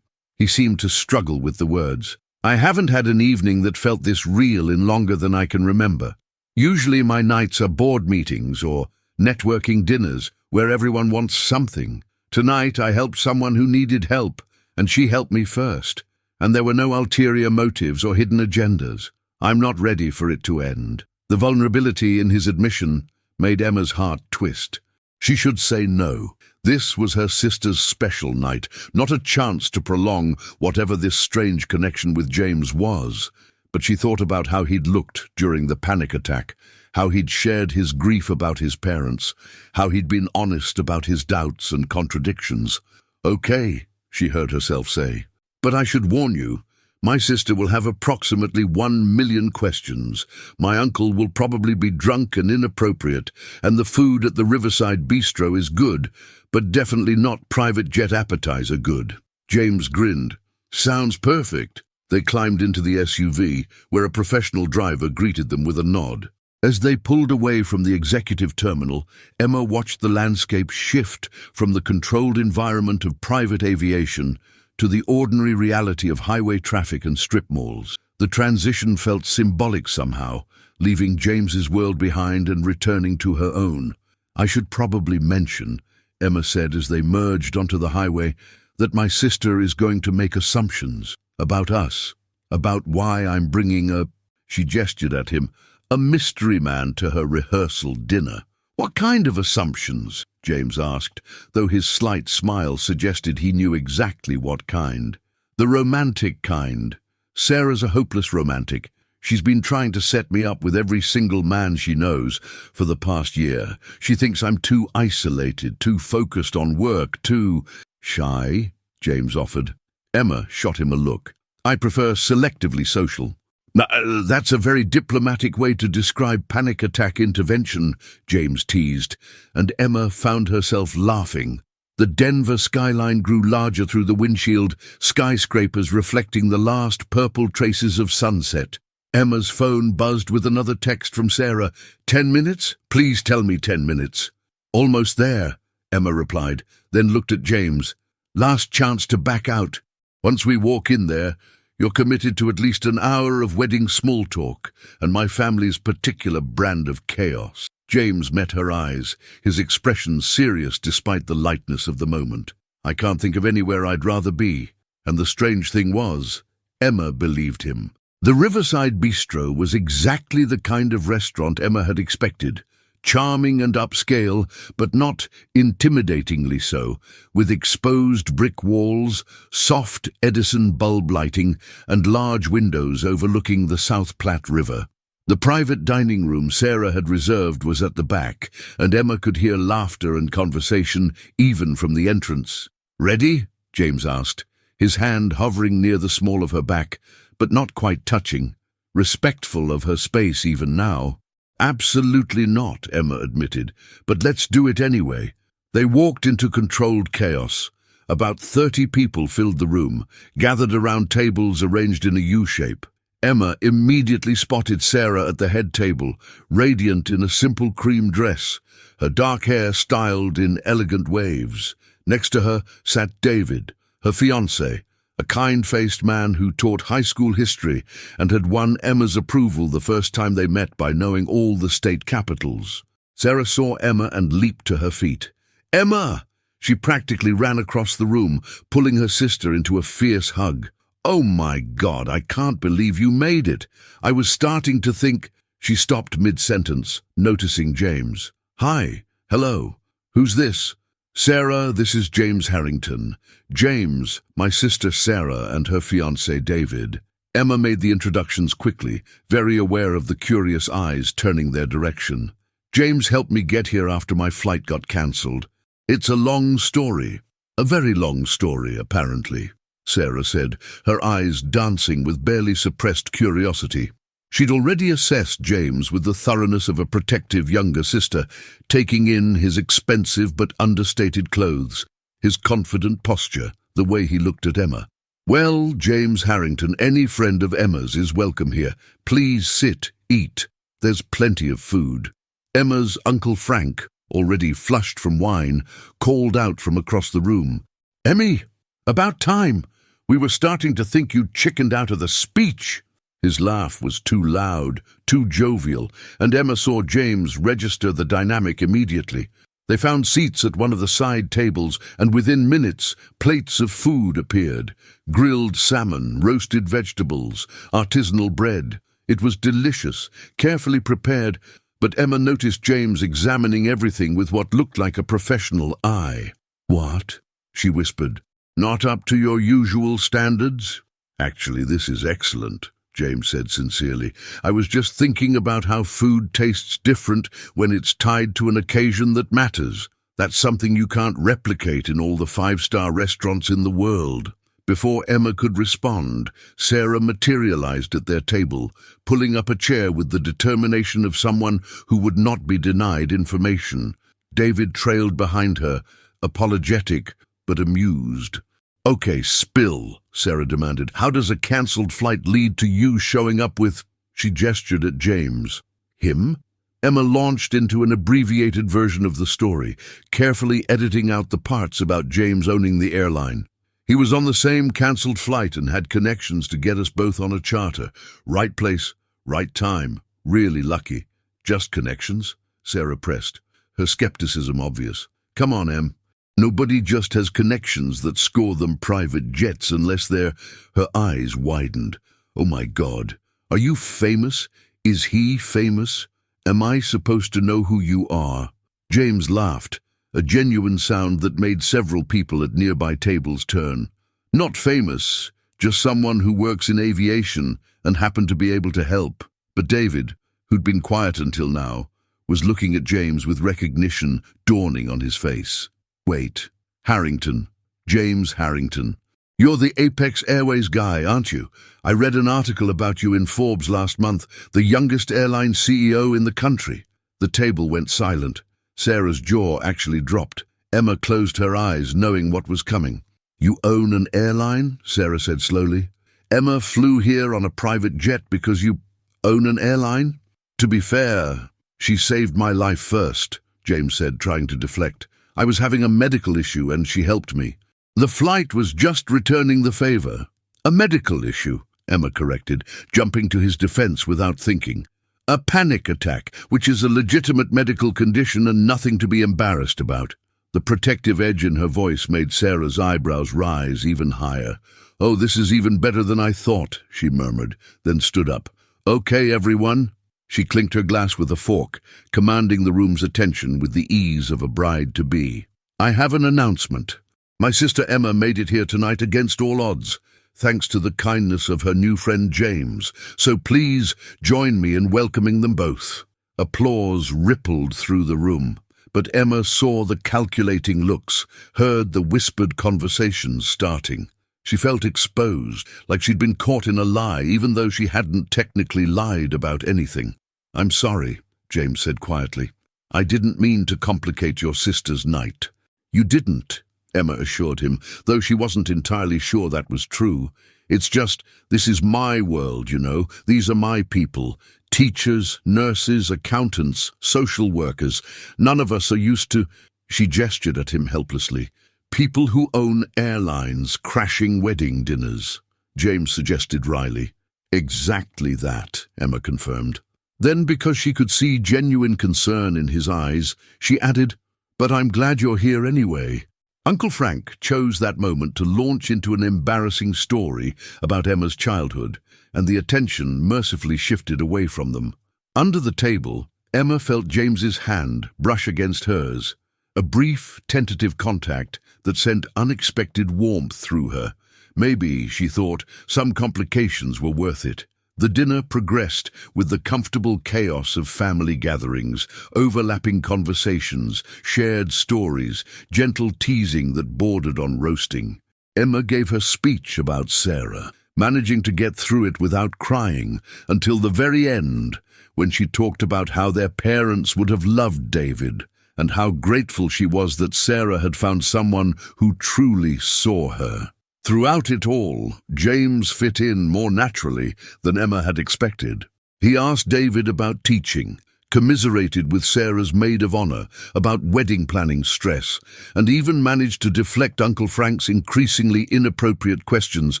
He seemed to struggle with the words. I haven't had an evening that felt this real in longer than I can remember. Usually my nights are board meetings or networking dinners where everyone wants something. Tonight I helped someone who needed help, and she helped me first, and there were no ulterior motives or hidden agendas. I'm not ready for it to end." The vulnerability in his admission made Emma's heart twist. She should say no. This was her sister's special night, not a chance to prolong whatever this strange connection with James was. But she thought about how he'd looked during the panic attack, how he'd shared his grief about his parents, how he'd been honest about his doubts and contradictions. "Okay," she heard herself say, "but I should warn you, my sister will have approximately 1 million questions. My uncle will probably be drunk and inappropriate, and the food at the Riverside Bistro is good, but definitely not private jet appetizer good." James grinned. "Sounds perfect." They climbed into the SUV, where a professional driver greeted them with a nod. As they pulled away from the executive terminal, Emma watched the landscape shift from the controlled environment of private aviation to the ordinary reality of highway traffic and strip malls. The transition felt symbolic somehow, leaving James's world behind and returning to her own. "I should probably mention," Emma said as they merged onto the highway, "that my sister is going to make assumptions about us, about why I'm bringing she gestured at him, a mystery man to her rehearsal dinner." "What kind of assumptions?" James asked, though his slight smile suggested he knew exactly what kind. "The romantic kind. Sarah's a hopeless romantic. She's been trying to set me up with every single man she knows for the past year. She thinks I'm too isolated, too focused on work, too shy," James offered. Emma shot him a look. "I prefer selectively social." That's a very diplomatic way to describe panic attack intervention," James teased, and Emma found herself laughing. The Denver skyline grew larger through the windshield, skyscrapers reflecting the last purple traces of sunset. Emma's phone buzzed with another text from Sarah. "10 minutes? Please tell me 10 minutes." "Almost there," Emma replied, then looked at James. "Last chance to back out. Once we walk in there, you're committed to at least an hour of wedding small talk and my family's particular brand of chaos." James met her eyes, his expression serious despite the lightness of the moment. "I can't think of anywhere I'd rather be." And the strange thing was, Emma believed him. The Riverside Bistro was exactly the kind of restaurant Emma had expected. Charming and upscale, but not intimidatingly so, with exposed brick walls, soft Edison bulb lighting, and large windows overlooking the South Platte River. The private dining room Sarah had reserved was at the back, and Emma could hear laughter and conversation even from the entrance. "Ready?" James asked, his hand hovering near the small of her back, but not quite touching, respectful of her space even now. "Absolutely not," Emma admitted, "but let's do it anyway." They walked into controlled chaos. About 30 people filled the room, gathered around tables arranged in a U-shape. Emma immediately spotted Sarah at the head table, radiant in a simple cream dress, her dark hair styled in elegant waves. Next to her sat David, her fiancé, a kind-faced man who taught high school history and had won Emma's approval the first time they met by knowing all the state capitals. Sarah saw Emma and leaped to her feet. "Emma!" She practically ran across the room, pulling her sister into a fierce hug. "Oh my God, I can't believe you made it. I was starting to think—" She stopped mid-sentence, noticing James. "Hi, hello. Who's this?" "Sarah, this is James Harrington. James, my sister Sarah and her fiancé David." Emma made the introductions quickly, very aware of the curious eyes turning their direction. "James helped me get here after my flight got cancelled. It's a long story. A very long story, apparently," Sarah said, her eyes dancing with barely suppressed curiosity. She'd already assessed James with the thoroughness of a protective younger sister, taking in his expensive but understated clothes, his confident posture, the way he looked at Emma. "Well, James Harrington, any friend of Emma's is welcome here. Please sit, eat. There's plenty of food." Emma's Uncle Frank, already flushed from wine, called out from across the room. "Emmy, about time. We were starting to think you'd chickened out of the speech." His laugh was too loud, too jovial, and Emma saw James register the dynamic immediately. They found seats at one of the side tables, and within minutes, plates of food appeared. Grilled salmon, roasted vegetables, artisanal bread. It was delicious, carefully prepared, but Emma noticed James examining everything with what looked like a professional eye. "What?" she whispered. "Not up to your usual standards?" "Actually, this is excellent," James said sincerely. "I was just thinking about how food tastes different when it's tied to an occasion that matters. That's something you can't replicate in all the five-star restaurants in the world." Before Emma could respond, Sarah materialized at their table, pulling up a chair with the determination of someone who would not be denied information. David trailed behind her, apologetic but amused. "Okay, spill," Sarah demanded. "How does a cancelled flight lead to you showing up with—" She gestured at James. "Him?" Emma launched into an abbreviated version of the story, carefully editing out the parts about James owning the airline. "He was on the same cancelled flight and had connections to get us both on a charter. Right place, right time. Really lucky." "Just connections?" Sarah pressed, her skepticism obvious. "Come on, Em. Nobody just has connections that score them private jets unless they're—" Her eyes widened. "Oh my God. Are you famous? Is he famous? Am I supposed to know who you are?" James laughed, a genuine sound that made several people at nearby tables turn. "Not famous, just someone who works in aviation and happened to be able to help." But David, who'd been quiet until now, was looking at James with recognition dawning on his face. "Wait, Harrington. James Harrington. You're the Apex Airways guy, aren't you? I read an article about you in Forbes last month, the youngest airline CEO in the country." The table went silent. Sarah's jaw actually dropped. Emma closed her eyes, knowing what was coming. "You own an airline?" Sarah said slowly. "Emma flew here on a private jet because you own an airline?" "To be fair, she saved my life first," James said, trying to deflect. "I was having a medical issue and she helped me." "The flight was just returning the favor." "A medical issue," Emma corrected, jumping to his defense without thinking. "A panic attack, which is a legitimate medical condition and nothing to be embarrassed about." The protective edge in her voice made Sarah's eyebrows rise even higher. "Oh, this is even better than I thought," she murmured, then stood up. "Okay, everyone." She clinked her glass with a fork, commanding the room's attention with the ease of a bride-to-be. "I have an announcement. My sister Emma made it here tonight against all odds, thanks to the kindness of her new friend James, so please join me in welcoming them both." Applause rippled through the room, but Emma saw the calculating looks, heard the whispered conversations starting. She felt exposed, like she'd been caught in a lie, even though she hadn't technically lied about anything. "I'm sorry," James said quietly. "I didn't mean to complicate your sister's night." "You didn't," Emma assured him, though she wasn't entirely sure that was true. "It's just, this is my world, you know. These are my people. Teachers, nurses, accountants, social workers. None of us are used to—" She gestured at him helplessly. "People who own airlines crashing wedding dinners," James suggested wryly. "Exactly that," Emma confirmed. Then, because she could see genuine concern in his eyes, she added, "But I'm glad you're here anyway." Uncle Frank chose that moment to launch into an embarrassing story about Emma's childhood, and the attention mercifully shifted away from them. Under the table, Emma felt James's hand brush against hers, a brief, tentative contact that sent unexpected warmth through her. Maybe, she thought, some complications were worth it. The dinner progressed with the comfortable chaos of family gatherings, overlapping conversations, shared stories, gentle teasing that bordered on roasting. Emma gave her speech about Sarah, managing to get through it without crying until the very end, when she talked about how their parents would have loved David and how grateful she was that Sarah had found someone who truly saw her. Throughout it all, James fit in more naturally than Emma had expected. He asked David about teaching, commiserated with Sarah's maid of honor about wedding planning stress, and even managed to deflect Uncle Frank's increasingly inappropriate questions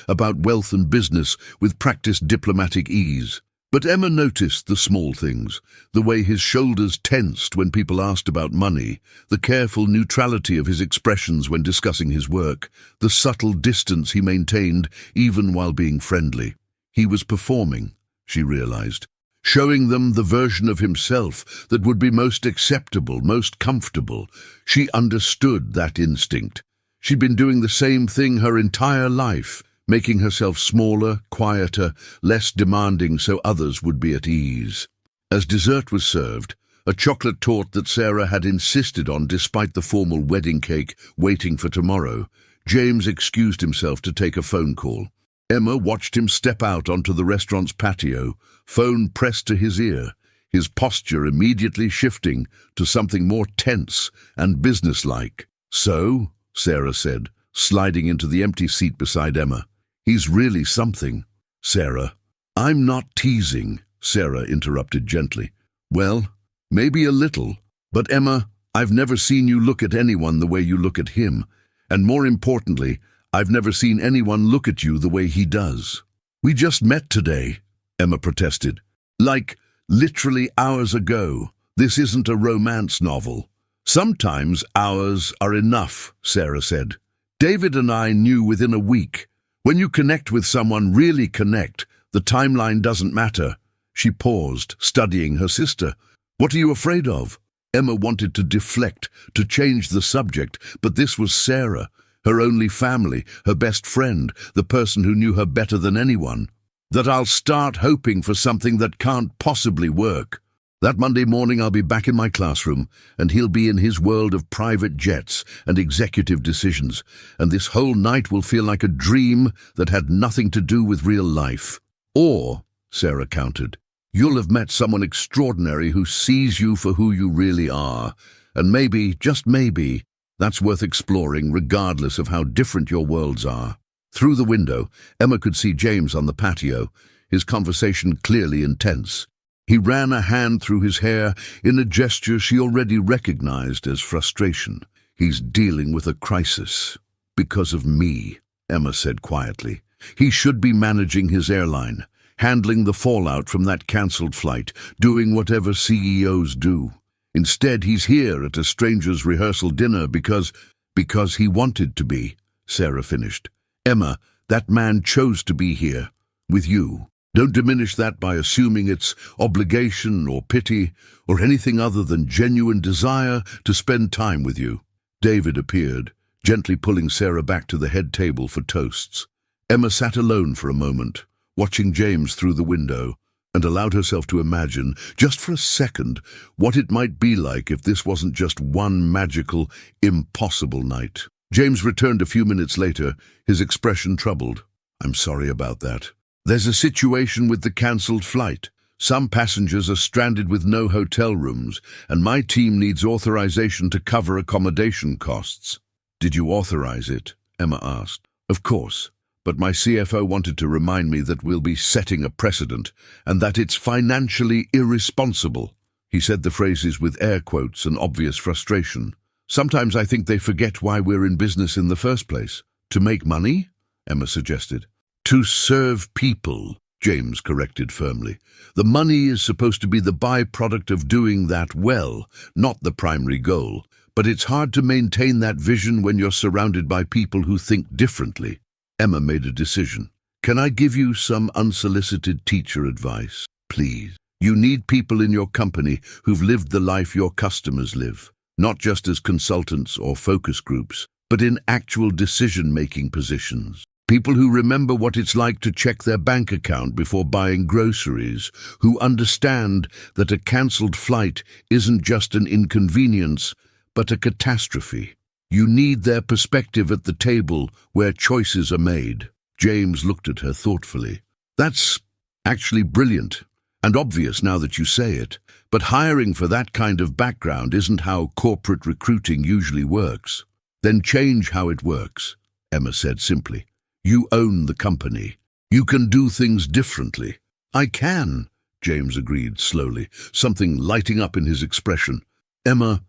about wealth and business with practiced diplomatic ease. But Emma noticed the small things, the way his shoulders tensed when people asked about money, the careful neutrality of his expressions when discussing his work, the subtle distance he maintained even while being friendly. He was performing, she realized, showing them the version of himself that would be most acceptable, most comfortable. She understood that instinct. She'd been doing the same thing her entire life, making herself smaller, quieter, less demanding so others would be at ease. As dessert was served, a chocolate torte that Sarah had insisted on despite the formal wedding cake waiting for tomorrow, James excused himself to take a phone call. Emma watched him step out onto the restaurant's patio, phone pressed to his ear, his posture immediately shifting to something more tense and businesslike. "So," Sarah said, sliding into the empty seat beside Emma. "He's really something." "Sarah." "I'm not teasing," Sarah interrupted gently. "Well, maybe a little, but Emma, I've never seen you look at anyone the way you look at him, and more importantly, I've never seen anyone look at you the way he does." "We just met today," Emma protested. "Like, literally hours ago. This isn't a romance novel." "Sometimes hours are enough," Sarah said. "David and I knew within a week. When you connect with someone, really connect, the timeline doesn't matter." She paused, studying her sister. "What are you afraid of?" Emma wanted to deflect, to change the subject, but this was Sarah, her only family, her best friend, the person who knew her better than anyone. "That I'll start hoping for something that can't possibly work. That Monday morning I'll be back in my classroom, and he'll be in his world of private jets and executive decisions, and this whole night will feel like a dream that had nothing to do with real life. Or," Sarah countered, "you'll have met someone extraordinary who sees you for who you really are, and maybe, just maybe, that's worth exploring regardless of how different your worlds are." Through the window, Emma could see James on the patio, his conversation clearly intense. He ran a hand through his hair in a gesture she already recognized as frustration. "He's dealing with a crisis. Because of me," Emma said quietly. "He should be managing his airline, handling the fallout from that cancelled flight, doing whatever CEOs do. Instead, he's here at a stranger's rehearsal dinner because he wanted to be," Sarah finished. "Emma, that man chose to be here, with you. Don't diminish that by assuming it's obligation or pity or anything other than genuine desire to spend time with you." David appeared, gently pulling Sarah back to the head table for toasts. Emma sat alone for a moment, watching James through the window, and allowed herself to imagine, just for a second, what it might be like if this wasn't just one magical, impossible night. James returned a few minutes later, his expression troubled. "I'm sorry about that. There's a situation with the cancelled flight. Some passengers are stranded with no hotel rooms, and my team needs authorization to cover accommodation costs." "Did you authorize it?" Emma asked. "Of course, but my CFO wanted to remind me that we'll be setting a precedent, and that it's financially irresponsible." He said the phrases with air quotes and obvious frustration. "Sometimes I think they forget why we're in business in the first place." "To make money?" Emma suggested. "To serve people," James corrected firmly. "The money is supposed to be the byproduct of doing that well, not the primary goal. But it's hard to maintain that vision when you're surrounded by people who think differently." Emma made a decision. "Can I give you some unsolicited teacher advice, please? You need people in your company who've lived the life your customers live, not just as consultants or focus groups, but in actual decision-making positions. People who remember what it's like to check their bank account before buying groceries, who understand that a cancelled flight isn't just an inconvenience, but a catastrophe. You need their perspective at the table where choices are made." James looked at her thoughtfully. "That's actually brilliant, and obvious now that you say it. But hiring for that kind of background isn't how corporate recruiting usually works." "Then change how it works," Emma said simply. "You own the company. You can do things differently." "I can," James agreed slowly, something lighting up in his expression. Emma,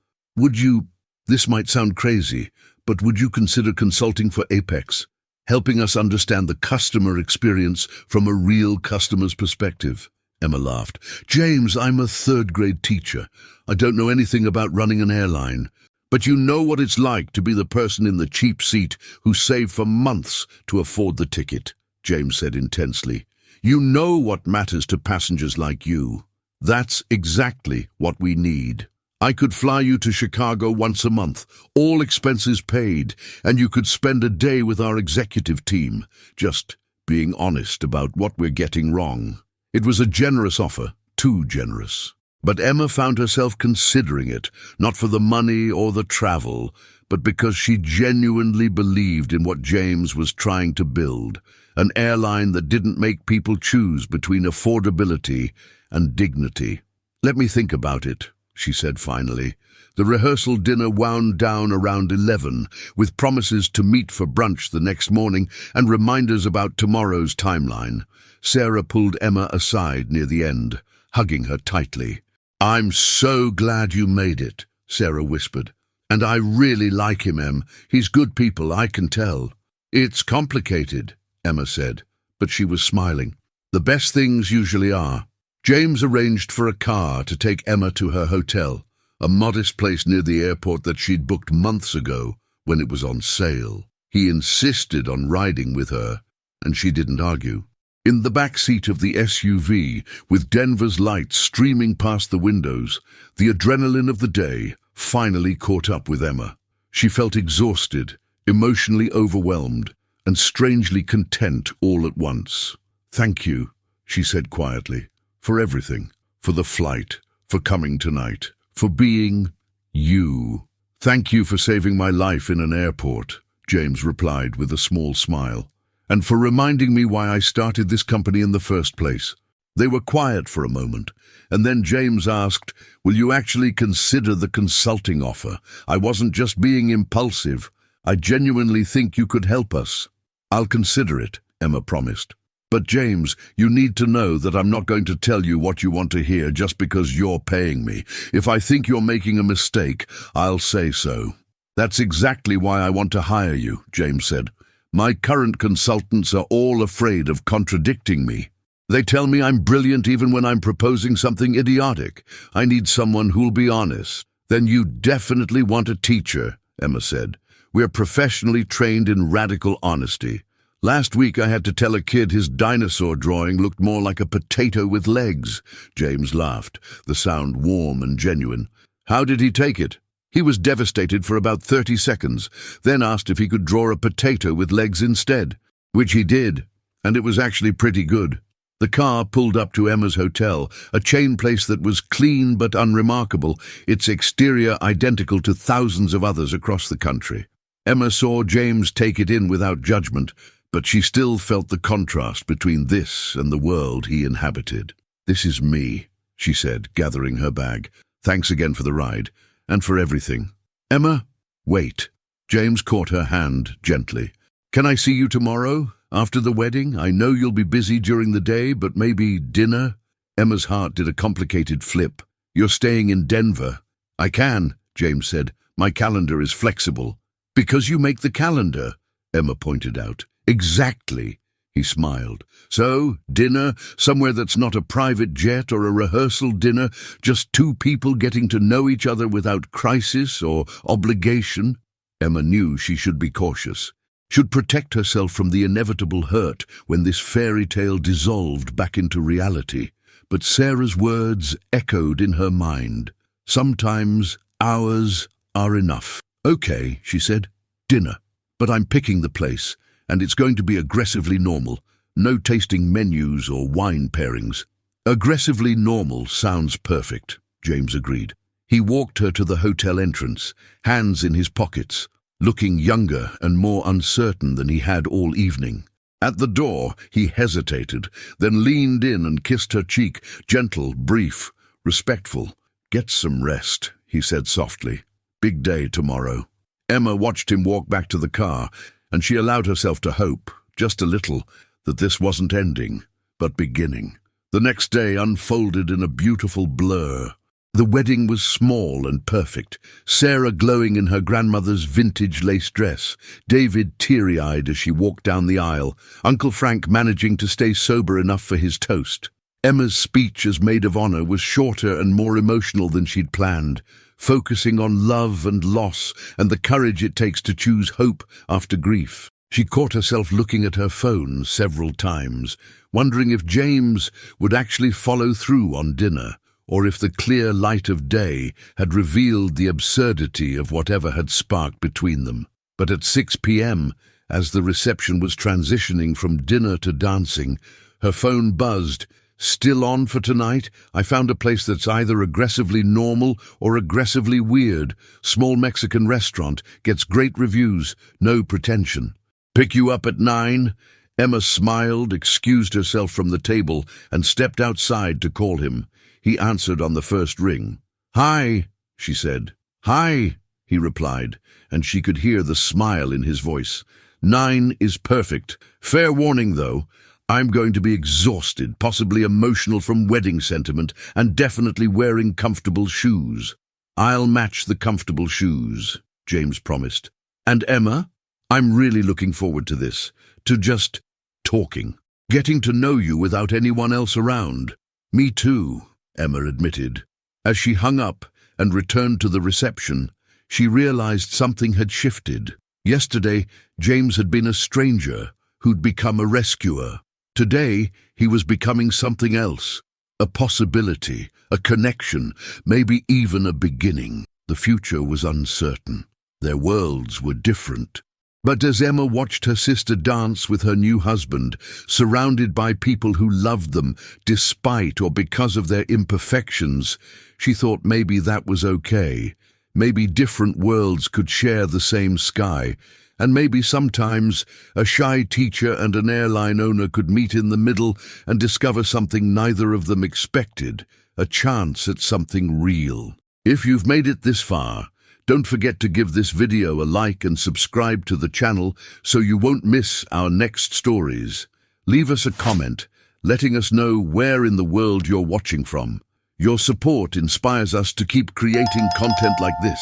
this might sound crazy, but would you consider consulting for Apex, helping us understand the customer experience from a real customer's perspective? Emma laughed. James, I'm a third-grade teacher. I don't know anything about running an airline. But you know what it's like to be the person in the cheap seat who saved for months to afford the ticket, James said intensely. You know what matters to passengers like you. That's exactly what we need. I could fly you to Chicago once a month, all expenses paid, and you could spend a day with our executive team, just being honest about what we're getting wrong. It was a generous offer, too generous. But Emma found herself considering it, not for the money or the travel, but because she genuinely believed in what James was trying to build, an airline that didn't make people choose between affordability and dignity. Let me think about it, she said finally. The rehearsal dinner wound down around 11, with promises to meet for brunch the next morning and reminders about tomorrow's timeline. Sarah pulled Emma aside near the end, hugging her tightly. I'm so glad you made it, Sarah whispered. And I really like him, Em. He's good people, I can tell. It's complicated, Emma said, but she was smiling. The best things usually are. James arranged for a car to take Emma to her hotel, a modest place near the airport that she'd booked months ago when it was on sale. He insisted on riding with her, and she didn't argue. In the back seat of the SUV, with Denver's lights streaming past the windows, the adrenaline of the day finally caught up with Emma. She felt exhausted, emotionally overwhelmed, and strangely content all at once. Thank you, she said quietly, for everything, for the flight, for coming tonight, for being you. Thank you for saving my life in an airport, James replied with a small smile. And for reminding me why I started this company in the first place. They were quiet for a moment, and then James asked, will you actually consider the consulting offer? I wasn't just being impulsive. I genuinely think you could help us. I'll consider it, Emma promised. But James, you need to know that I'm not going to tell you what you want to hear just because you're paying me. If I think you're making a mistake, I'll say so. That's exactly why I want to hire you, James said. My current consultants are all afraid of contradicting me. They tell me I'm brilliant even when I'm proposing something idiotic. I need someone who'll be honest. Then you definitely want a teacher, Emma said. We're professionally trained in radical honesty. Last week I had to tell a kid his dinosaur drawing looked more like a potato with legs. James laughed, the sound warm and genuine. How did he take it? He was devastated for about 30 seconds, then asked if he could draw a potato with legs instead, which he did, and it was actually pretty good. The car pulled up to Emma's hotel, a chain place that was clean but unremarkable, its exterior identical to thousands of others across the country. Emma saw James take it in without judgment, but she still felt the contrast between this and the world he inhabited. This is me, she said, gathering her bag. Thanks again for the ride. And for everything. Emma, wait. James caught her hand gently. Can I see you tomorrow, after the wedding? I know you'll be busy during the day, but maybe dinner? Emma's heart did a complicated flip. You're staying in Denver. I can, James said. My calendar is flexible. Because you make the calendar, Emma pointed out. Exactly, he smiled. So, dinner, somewhere that's not a private jet or a rehearsal dinner, just two people getting to know each other without crisis or obligation. Emma knew she should be cautious, should protect herself from the inevitable hurt when this fairy tale dissolved back into reality. But Sarah's words echoed in her mind. Sometimes hours are enough. Okay, she said, dinner. But I'm picking the place, and it's going to be aggressively normal. No tasting menus or wine pairings. Aggressively normal sounds perfect, James agreed. He walked her to the hotel entrance, hands in his pockets, looking younger and more uncertain than he had all evening. At the door, he hesitated, then leaned in and kissed her cheek, gentle, brief, respectful. Get some rest, he said softly. Big day tomorrow. Emma watched him walk back to the car, and she allowed herself to hope, just a little, that this wasn't ending, but beginning. The next day unfolded in a beautiful blur. The wedding was small and perfect, Sarah glowing in her grandmother's vintage lace dress, David teary-eyed as she walked down the aisle, Uncle Frank managing to stay sober enough for his toast. Emma's speech as maid of honor was shorter and more emotional than she'd planned, focusing on love and loss and the courage it takes to choose hope after grief. She caught herself looking at her phone several times, wondering if James would actually follow through on dinner, or if the clear light of day had revealed the absurdity of whatever had sparked between them. But at 6 p.m., as the reception was transitioning from dinner to dancing, her phone buzzed. "Still on for tonight? I found a place that's either aggressively normal or aggressively weird. Small Mexican restaurant, gets great reviews, no pretension. Pick you up at 9? Emma smiled, excused herself from the table, and stepped outside to call him. He answered on the first ring. "Hi," she said. "Hi," he replied, and she could hear the smile in his voice. 9 is perfect. Fair warning, though. I'm going to be exhausted, possibly emotional from wedding sentiment, and definitely wearing comfortable shoes." "I'll match the comfortable shoes," James promised. "And Emma, I'm really looking forward to this, to just talking, getting to know you without anyone else around." "Me too," Emma admitted. As she hung up and returned to the reception, she realized something had shifted. Yesterday, James had been a stranger who'd become a rescuer. Today, he was becoming something else, a possibility, a connection, maybe even a beginning. The future was uncertain. Their worlds were different. But as Emma watched her sister dance with her new husband, surrounded by people who loved them despite or because of their imperfections, she thought maybe that was okay. Maybe different worlds could share the same sky, and maybe sometimes a shy teacher and an airline owner could meet in the middle and discover something neither of them expected, a chance at something real. If you've made it this far, don't forget to give this video a like and subscribe to the channel so you won't miss our next stories. Leave us a comment, letting us know where in the world you're watching from. Your support inspires us to keep creating content like this.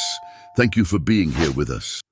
Thank you for being here with us.